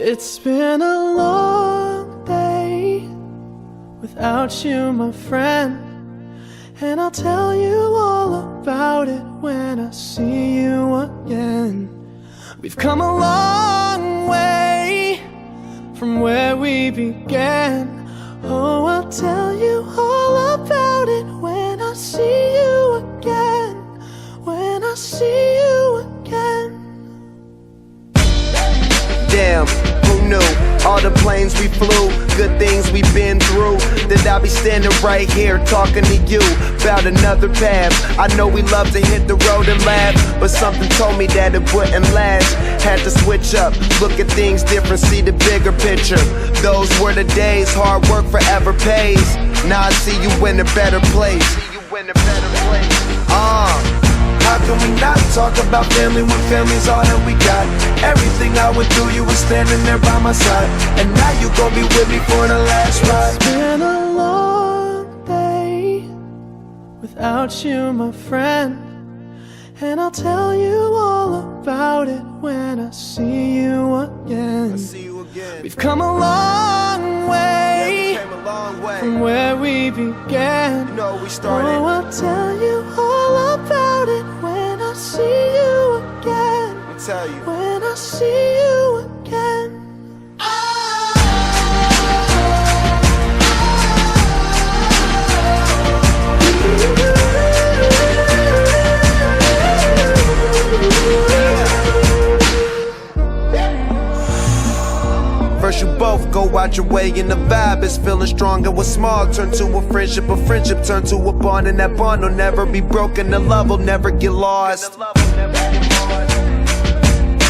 It's been a long day without you, my friend, and I'll tell you all about it when I see you again. We've come a long way from where we began. Oh, I'll tell you all about it when I see you again. When I see you again. Damn, who knew? All the planes we flew, good things we've been through, that I'll be standing right here talking to you about another path. I know we love to hit the road and laugh, but something told me that it wouldn't last. Had to switch up, look at things different, see the bigger picture. Those were the days, hard work forever pays. Now I see you in a better place. How can we not talk about family when family's all that we got? Everything I went through, you were standing there by my side, and now you gon' be with me for the last ride. It's been a long day without you, my friend, and I'll tell you all about it when I see you again. We've come a long way, from where we began. You know we started. Oh, I'll tell you all about it when I see you again. Tell you. When I see you again. First you both go out your way and the vibe is feeling strong, and what's small turn to a friendship turn to a bond, and that bond will never be broken, the love will never get lost.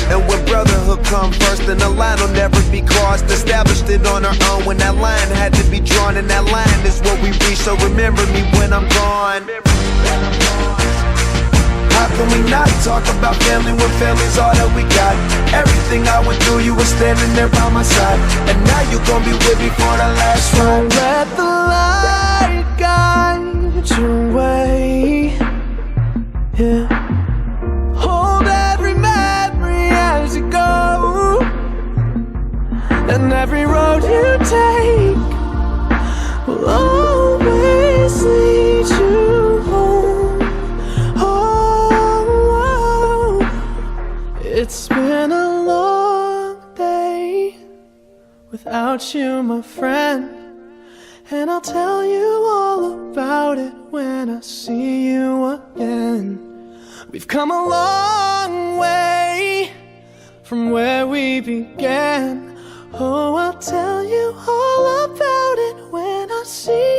And when brotherhood come first, then the line will never be crossed. Established it on our own when that line had to be drawn, and that line is what we reach, so remember me when I'm gone. How can we not talk about family when family's all that we got? Everything I went through, you were standing there by my side, and now you gon' be with me for the last ride. Let the light guide your way, yeah. Hold every memory as you go, and every road you take will always lead you home. Oh, it's been a long day without you, my friend, and I'll tell you all about it when I see you again. We've come a long way from where we began. Oh, I'll tell you all about it when I see you.